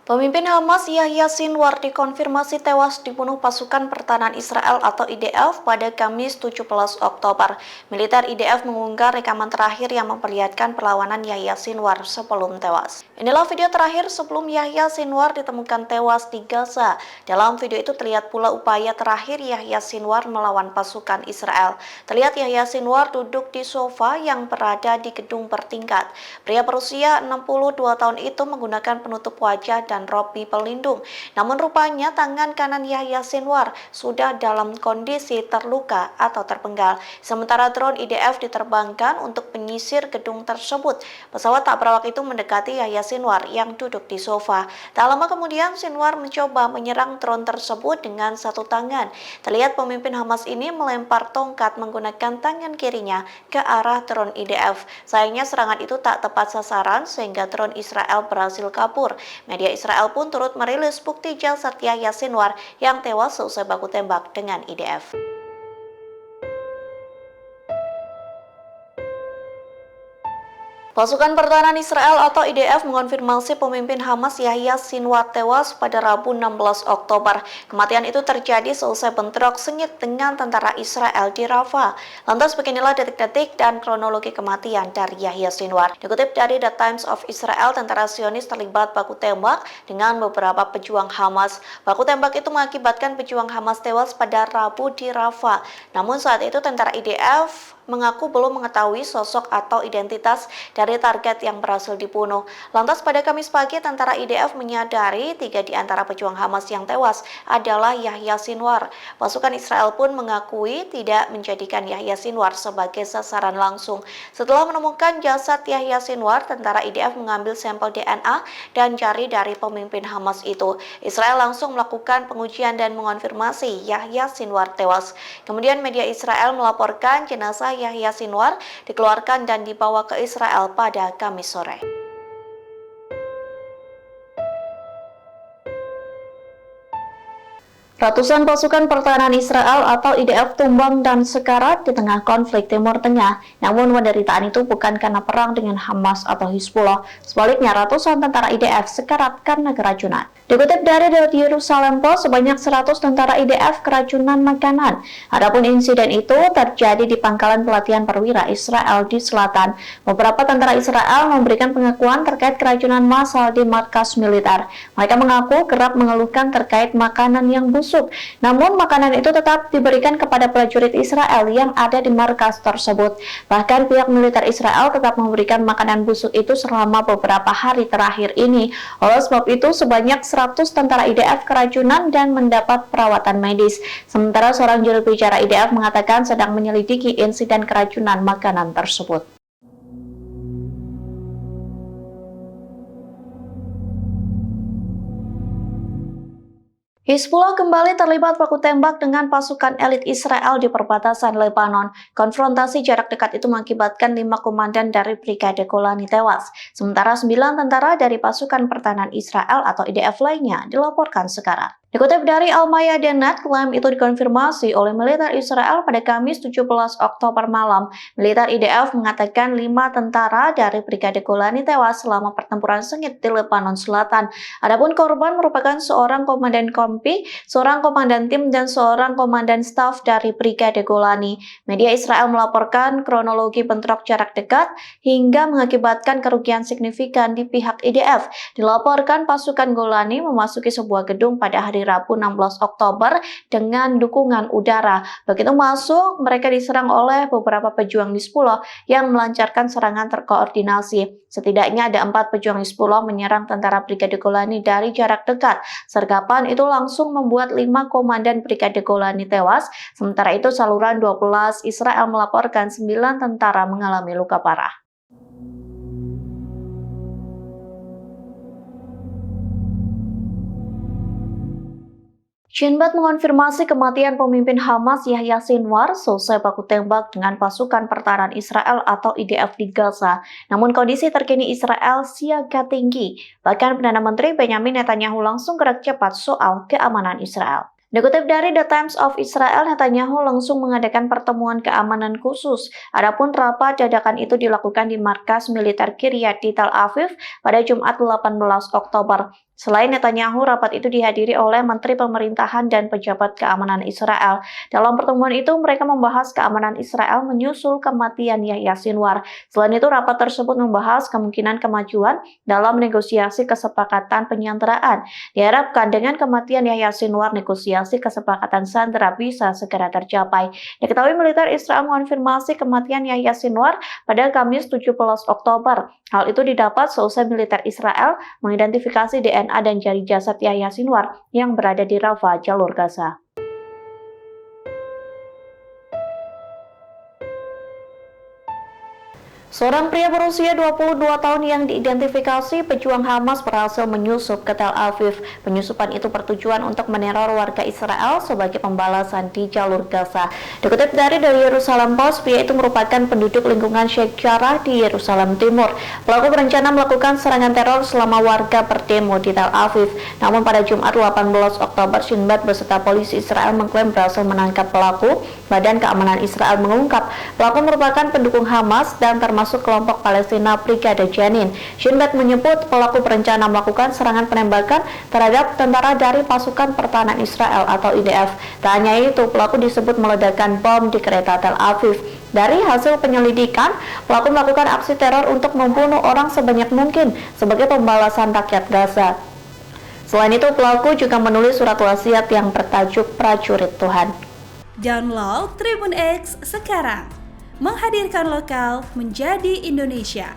Pemimpin Hamas Yahya Sinwar dikonfirmasi tewas dibunuh pasukan pertahanan Israel atau IDF pada Kamis 17 Oktober. Militer IDF mengunggah rekaman terakhir yang memperlihatkan perlawanan Yahya Sinwar sebelum tewas. Inilah video terakhir sebelum Yahya Sinwar ditemukan tewas di Gaza. Dalam video itu terlihat pula upaya terakhir Yahya Sinwar melawan pasukan Israel. Terlihat Yahya Sinwar duduk di sofa yang berada di gedung bertingkat. Pria berusia 62 tahun itu menggunakan penutup wajah dan rompi pelindung. Namun rupanya tangan kanan Yahya Sinwar sudah dalam kondisi terluka atau terpenggal. Sementara drone IDF diterbangkan untuk menyisir gedung tersebut. Pesawat tak berawak itu mendekati Yahya Sinwar yang duduk di sofa. Tak lama kemudian Sinwar mencoba menyerang drone tersebut dengan satu tangan. Terlihat pemimpin Hamas ini melempar tongkat menggunakan tangan kirinya ke arah drone IDF. Sayangnya serangan itu tak tepat sasaran sehingga drone Israel berhasil kabur. Media Israel pun turut merilis bukti jasad Yahya Sinwar yang tewas seusai baku tembak dengan IDF. Pasukan Pertahanan Israel atau IDF mengonfirmasi pemimpin Hamas Yahya Sinwar tewas pada Rabu 16 Oktober. Kematian itu terjadi seusai bentrok sengit dengan tentara Israel di Rafah. Lantas beginilah detik-detik dan kronologi kematian dari Yahya Sinwar. Dikutip dari The Times of Israel, tentara Zionis terlibat baku tembak dengan beberapa pejuang Hamas. Baku tembak itu mengakibatkan pejuang Hamas tewas pada Rabu di Rafah. Namun saat itu tentara IDF mengaku belum mengetahui sosok atau identitas dari target yang berhasil dibunuh. Lantas pada Kamis pagi, tentara IDF menyadari 3 di antara pejuang Hamas yang tewas adalah Yahya Sinwar. Pasukan Israel pun mengakui tidak menjadikan Yahya Sinwar sebagai sasaran langsung. Setelah menemukan jasad Yahya Sinwar, tentara IDF mengambil sampel DNA dan jari dari pemimpin Hamas itu. Israel langsung melakukan pengujian dan mengonfirmasi Yahya Sinwar tewas. Kemudian media Israel melaporkan jenazah Yahya Sinwar dikeluarkan dan dibawa ke Israel pada Kamis sore. Ratusan pasukan pertahanan Israel atau IDF tumbang dan sekarat di tengah konflik Timur Tengah. Namun penderitaan itu bukan karena perang dengan Hamas atau Hizbullah. Sebaliknya, ratusan tentara IDF sekarat karena keracunan. Dikutip dari The Jerusalem Post, sebanyak 100 tentara IDF keracunan makanan. Adapun insiden itu terjadi di pangkalan pelatihan perwira Israel di selatan. Beberapa tentara Israel memberikan pengakuan terkait keracunan massal di markas militer. Mereka mengaku kerap mengeluhkan terkait makanan yang busuk. Namun makanan itu tetap diberikan kepada prajurit Israel yang ada di markas tersebut. Bahkan pihak militer Israel tetap memberikan makanan busuk itu selama beberapa hari terakhir ini. Oleh sebab itu, sebanyak 100 tentara IDF keracunan dan mendapat perawatan medis. Sementara seorang juru bicara IDF mengatakan sedang menyelidiki insiden keracunan makanan tersebut. Hizbullah kembali terlibat baku tembak dengan pasukan elit Israel di perbatasan Lebanon. Konfrontasi jarak dekat itu mengakibatkan 5 komandan dari Brigade Golani tewas. Sementara 9 tentara dari pasukan pertahanan Israel atau IDF lainnya dilaporkan sekarat. Dikutip dari Al-Mayadeen, klaim itu dikonfirmasi oleh militer Israel pada Kamis 17 Oktober malam. Militer IDF mengatakan 5 tentara dari Brigade Golani tewas selama pertempuran sengit di Lebanon Selatan. Adapun korban merupakan seorang komandan kompi, seorang komandan tim, dan seorang komandan staf dari Brigade Golani. Media Israel melaporkan kronologi bentrok jarak dekat hingga mengakibatkan kerugian signifikan di pihak IDF. Dilaporkan pasukan Golani memasuki sebuah gedung pada hari Rabu 16 Oktober dengan dukungan udara. Begitu masuk, mereka diserang oleh beberapa pejuang Hizbullah yang melancarkan serangan terkoordinasi. Setidaknya ada 4 pejuang Hizbullah menyerang tentara Brigade Golani dari jarak dekat. Sergapan itu langsung membuat 5 komandan Brigade Golani tewas. Sementara itu saluran 12 Israel melaporkan 9 tentara mengalami luka parah. Shin Bet mengonfirmasi kematian pemimpin Hamas Yahya Sinwar selesai baku tembak dengan pasukan pertahanan Israel atau IDF di Gaza. Namun kondisi terkini Israel siaga tinggi. Bahkan Perdana Menteri Benjamin Netanyahu langsung gerak cepat soal keamanan Israel. Dikutip dari The Times of Israel, Netanyahu langsung mengadakan pertemuan keamanan khusus. Adapun rapat dadakan itu dilakukan di markas militer Kiryat di Tel Aviv pada Jumat 18 Oktober. Selain Netanyahu, rapat itu dihadiri oleh Menteri Pemerintahan dan pejabat keamanan Israel. Dalam pertemuan itu, mereka membahas keamanan Israel menyusul kematian Yahya Sinwar. Selain itu, rapat tersebut membahas kemungkinan kemajuan dalam negosiasi kesepakatan penyanderaan. Diharapkan dengan kematian Yahya Sinwar, negosiasi kesepakatan sandera bisa segera tercapai. Diketahui militer Israel mengonfirmasi kematian Yahya Sinwar pada Kamis 17 Oktober. Hal itu didapat seusai militer Israel mengidentifikasi DNA dan jari jasad Yahya Sinwar yang berada di Rafah, jalur Gaza. Seorang pria berusia 22 tahun yang diidentifikasi pejuang Hamas berhasil menyusup ke Tel Aviv. Penyusupan itu bertujuan untuk meneror warga Israel sebagai pembalasan di jalur Gaza. Dikutip dari The Jerusalem Post, pria itu merupakan penduduk lingkungan Sheikh Jarrah di Yerusalem Timur. Pelaku berencana melakukan serangan teror selama warga berdemo di Tel Aviv. Namun pada Jumat 18 Oktober, Shin Bet beserta polisi Israel mengklaim berhasil menangkap pelaku. Badan Keamanan Israel mengungkap pelaku merupakan pendukung Hamas dan termasuk kelompok Palestina Brigade Janin. Shin Bet menyebut pelaku berencana melakukan serangan penembakan terhadap tentara dari pasukan pertahanan Israel atau IDF. Tak hanya itu, pelaku disebut meledakkan bom di kereta Tel Aviv. Dari hasil penyelidikan, pelaku melakukan aksi teror untuk membunuh orang sebanyak mungkin sebagai pembalasan rakyat Gaza. Selain itu, pelaku juga menulis surat wasiat yang bertajuk Prajurit Tuhan. Download Tribun X sekarang, menghadirkan lokal menjadi Indonesia.